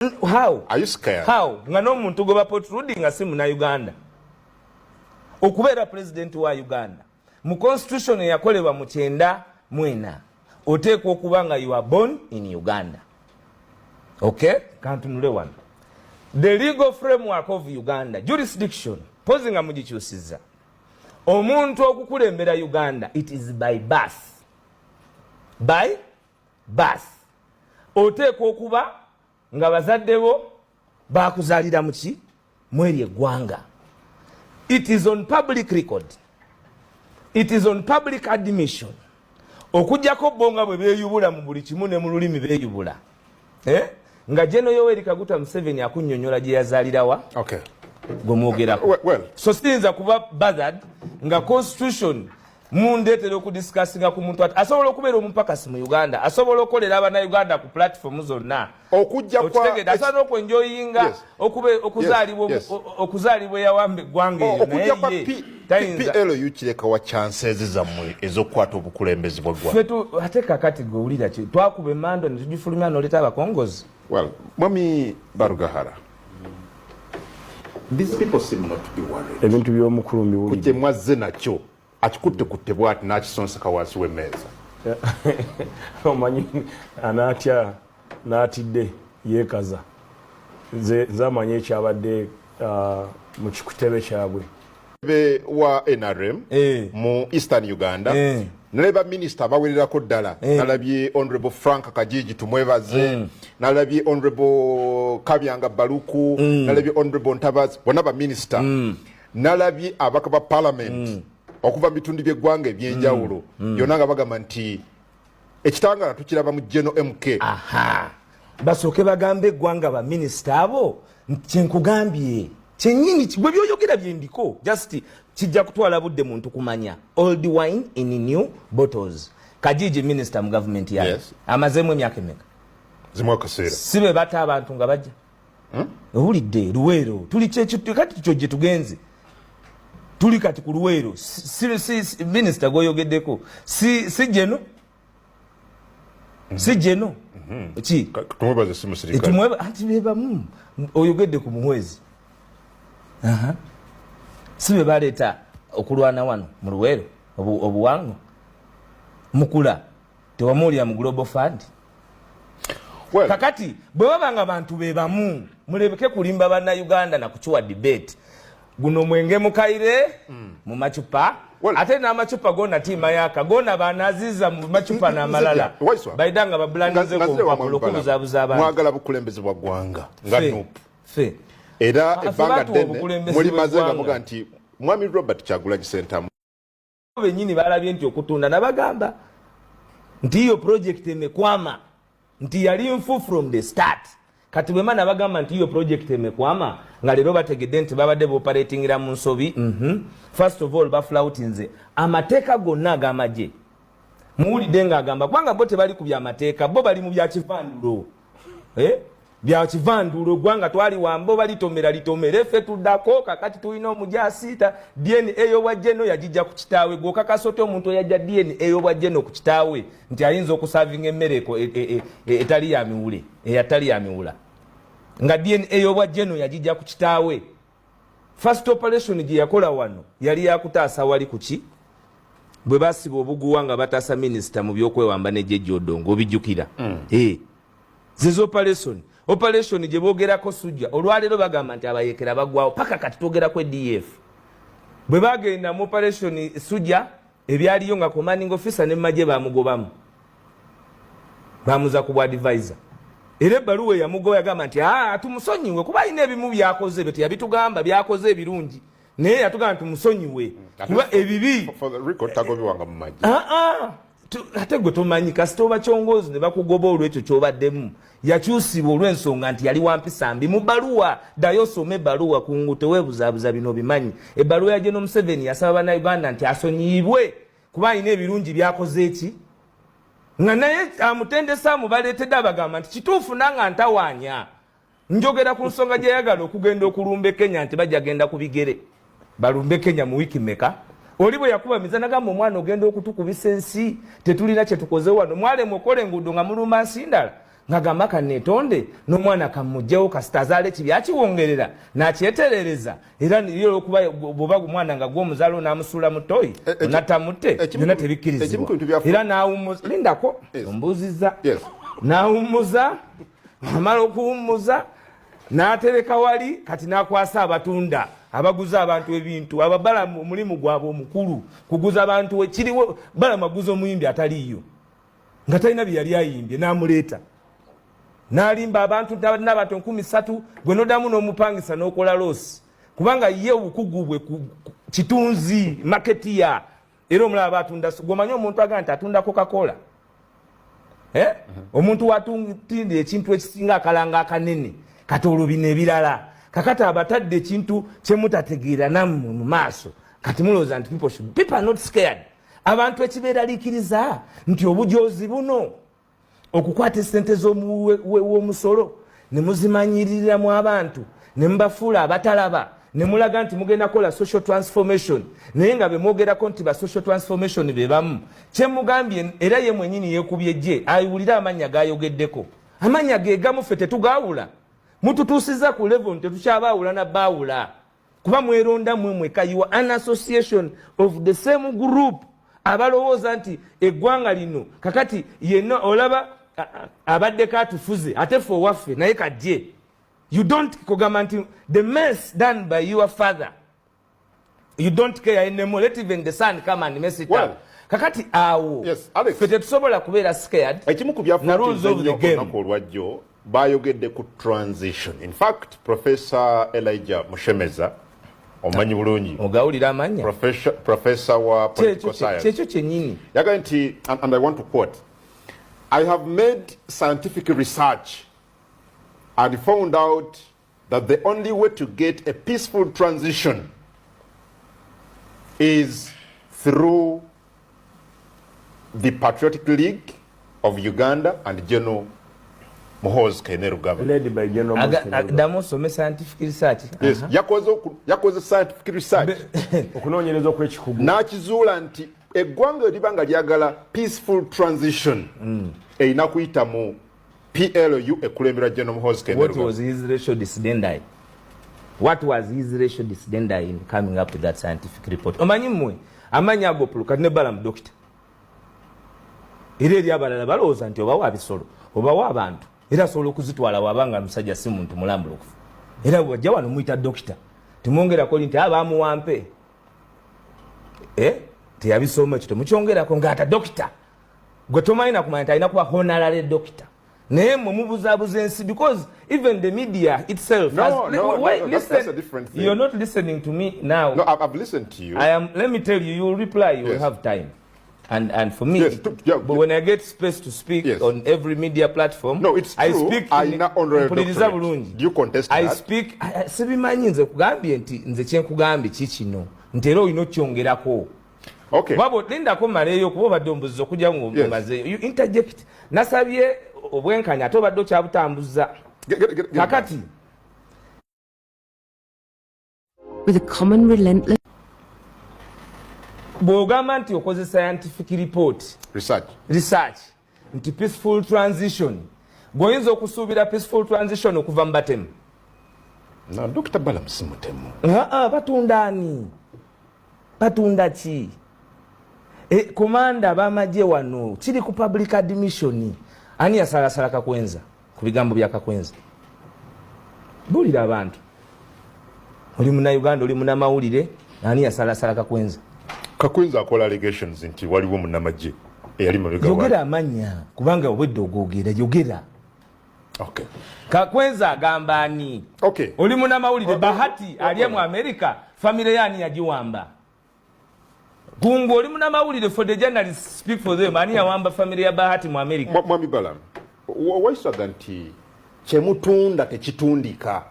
How? Are you scared? How? Nga n'omuntu goba protruding nga si muna Uganda. Okubeera president wa Uganda. Mu constitution yakolebwa mu 1994. Oteekwa okuba nga you are born in Uganda. Okay? Kantunule wano. The legal framework of Uganda, jurisdiction, pozi nga mugikyusiza. Omuntu okukulembera Uganda, it is by birth. By birth. Oteekwa okuba nga bazadde bo bakuzaalira mu ki? Mweri eggwanga. It is on public record. It is on public admission. Okujjako bonga bwe beeyubula mu buli kimu ne mu lulimi beeyubula. Nga General Yoweri Kaguta Museveni akunnyonnyola gye yazaalirawa. Okay. Gomwogerako. Well. So siyinza kuba bothered nga constitution mundeetera okudiscussinga ku muntu asobola okubeera omupakasi mu Uganda, asobola okukolera abana Uganda ku platform zonna. Okujja kwa asobola okwenjoyinga okuzaalibwa yawambe eggwanga eyo. Okujja kwa PLU kireka wa chances zammwe ez'okukwata obukulembeze bw'eggwanga. Ate kakati gwewulira ki twakuba emmando ne tugifulumya n'oleeta abakongozi. Well, Mwami Barugahara, these people seem not to be worried. Ebintu by'omukulu mbiwulira. Kuje mwazze nakyo akikutte bw'ati n'akisonseka wansi w'emmeeza. Omanyi anaatya n'atidde yeekaza. Nze amanyi ekyabadde mu kikutebe kyabwe. Wa NRM mu Eastern Uganda naleba minisita abawererako ddala nalabye Honorable Frank Kajiji tumwebaze nalabye Honorable Kabyanga Baluku nalabye Honorable Ntabazi bonna ba minisita nalabye abaka ba parliament okuva bitundu by'eggwanga ebyenjawulo byonna nga bagamba nti ekitangala tukiraba mu General MK. Basooke bagambe eggwanga ba minisita abo kyenkugambye kyennyini bwe byoyogera byendiko just kijja kutwala budde muntu kumanya old wine in new bottles. Kajiji minister mu government yayo. Yes. Amazemu emyaka emeka zimwe kaseera sibe bata abantu nga bajja owulidde Luweero tuli kyekitu kati kyo gye tugenze tuli kati ku Luweero si minister goyogeddeko si jeno si jeno ki tumwebaze si musirikale tumweba anti beba oyogedde ku muhwezi. Sibe baleeta okulwana wano mu Luweero obuwango mukula tewamuulira mu Global Fund. Well, kakati bwe babanga abantu bebamu mulebeke kulimba banna Uganda na kuchua debate guno mwenge mukaire mu machupa ate n'amacupa gona tima yaka gona banaziza mu macupa na malala baidanga babulandize ko bakulukubuzabuza abantu mwagala bukulembeze bwa gwanga nga nupu fe era ebanga dene muri mazenga muga nti Mwami Robert Kyagulanyi Ssentamu benyini balabye nti okutunda nabagamba nti iyo project emekwama nti yali nfu from the start kati bwe mana bagamba nti iyo project emekwama nga lero bategedde nti babadde operatingira mu nsobi. First of all baflautinze amateeka gonna ag'amagye muwulidde nga agamba kubanga bo tebali ku byamateeka bo bali mu byakivandulo bya kivandulo gwanga twali wambo balitomera litomere ffe tuddako kakati tulina omujasiita DNA ey'obwajjeno yagijja ku kitaawe gwokakasote omuntu yajja DNA ey'obwajjeno ku kitaawe nti ayinza okusavinga emmereko etali ya miwule eyatali ya miwula nga DNA ey'obwajjeno yagijja ku kitaawe. First operation gye yakola wano yali yakutaasa wali kuki bwe basiba obuguwa nga bataasa minisita mu byokwewamba n'ejjejjodongo obijjukira. Zizo operation gye boogerako Sujja olwaleero bagamba nti abayekera bagwawo paka kati twogerako DF bwe bagenda mu operation Sujja ebyaliyo nga commanding officer ne majje bamugobamu bamuza ku advisor era ebbaluwa yamugoba yagamba nti tumusonyiwe kuba alina ebimu byakoze bye yabitugamba byakoze ebirungi naye yatugamba tumusonyiwe kuba ebibi ate gwe tomanyi kasita oba kyongoozi ne bakugoba olwekyo kyobaddemu yakyusibwa olw'ensonga nti yali wampisa mbi mu bbaluwa ddayo osome ebbaluwa kungu teweebuzaabuza bino bimanyi. Ebbaluwa ya General Museveni yasaba bannayuganda nti asonyiyibwe kuba alina ebirungi byakoze eki nga naye amutendesa amubaleetedde abagamba nti kituufu nanga ntawaanya njogera ku nsonga gye yagala okugenda okulumba Kenya nti bajja genda ku bigere balumbe Kenya mu wiiki meka oli bwe yakuba mizana gamba omwana ogenda okutukubisa ensi tetulina kye tukoze wano mwale mukole enguudo nga mulumba nsindala ngagamba kanetonde n'omwana kamujjewo kasita azaale kibyakiwongerera n'akyeterereza era niyo okuba boba omwana nga gw'omuzaalo n'amusuula mu toyi onatamutte byonna tebikkirizibwa era n'awummuza lindako ombuuzizza n'awummuza amala okuwummuza n'atereka wali kati n'akwasa abatunda abaguza abantu ebintu ababala omulimu gwabwe omukulu kuguza abantu ekiriwo bala maguza omuyimbi ataliiyo nga talina bye yali ayimbye n'amuleeta n'alimba abantu n'abantu 3,000 gwe n'oddamu n'omupangisa n'okola loosi kubanga ye obukugu bwe kitunzi maketiya era omulaba batunda gwomanyi omuntu agamba nti atunda Coca-Cola omuntu watundira ekintu ekisinga akalanga akanene kati olwo bino ebirala kakati abatadde ekintu kyemutategeera nammwe mu maaso kati mulowooza nti people are not scared abantu ekibeeraliikiriza nti obujoozi buno okukwata esente z'omusolo ne muzimanyiriramu abantu ne mubafuula abatalaba ne mulaga nti mugenda kola social transformation naye nga bemwogerako nti ba social transformation be bamu kyemugambye era ye mwenyini yeekubye gye ayiwulira amannya g'ayogeddeko amannya ge gamu ffe tetugaawula mututuusiza ku level nti tetukyabaawula na baawula kuba mweronda mweka you are an association of the same group abalowooza nti eggwanga lino kakati yenna olaba abadde katufuze ate ffe owaffe naye kajje you don't kugamba nti the mess done by your father you don't care anymore let even the son come and mess it up kakati awo ffe tetusobola kubeera scared na rules of the game olwajjo bayogedde ku transition. In fact, Professor Elijah Mushemeza omanyi bulungi ogawulira amanya professor wa political science kyekyo kyennyini yaga nti and I want to quote, I have made scientific research and found out that the only way to get a peaceful transition is through the Patriotic League of Uganda and General Muhoozi Kainerugaba. Led by General Muhoozi. Scientific research. Yes, yakoze scientific research. Okunoonyereza okw'ekikugu. N'akizuula nti eggwanga libanga lyagala peaceful transition. Erina kuyita mu PLU ekulembera General Muhoozi Kainerugaba. What was his ratio disdendae? What was his ratio disdendae in coming up with that scientific report? Omanyi mmwe amanya ago puluka ne balamu doctor. Era eri abalala balowooza nti obawa bisolo obawa abantu era asobola okuzitwala wabanga musajja si muntu mulambulukufu era wajja wano muyita dokita timwongerako nti abaamuwampe teyabisoma ekyo temukyongerako ng'ata dokita gwe tomanyi kumanya nti alina kuba honorary dokita naye mmwe mubuzaabuza ensi because even the media itself that's a different thing. You're not listening to me now. No, I've listened to you. Let me tell you, you'll reply, you'll have time. And for me, but when I get space to speak on every media platform, no, it's true. I speak. Do you contest that? I speak. Sibimanyi nze kugambye nti nze kyenkugambye kikino ntero oyina okyongerako. Okay. Wabo lindako maleyo kuba badde ombuzizo okujja ngomaze. You interject. Nasabye obwenkanya ate obadde okyabutambuza. Kakati. With a common relentless bw'ogamba nti okoze scientific report research nti peaceful transition gwoyinza okusuubira peaceful transition okuva mu batemu no, Dr. Balaam si mutemu batunda ani batunda ki komanda b'amagye wano kiri ku public admission ani yasalasala Kakwenza ku bigambo bya Kakwenza buulira abantu oli munnayuganda oli munnamawulire ani yasalasala Kakwenza Kakwenza akola allegations nti waliwo munnamagye eyali mabega waali. Yogera amanya kubanga obwedde ogwogera yogera. Okay. Kakwenza agamba ani? Okay. Oli munnamawulire Bahati ali mu America family yani yagiwamba. Gungu oli munnamawulire for the journalists speak for them ani yawamba family ya Bahati mu America. Mwami Balaam wayisaga nti kyemutunda tekitundika.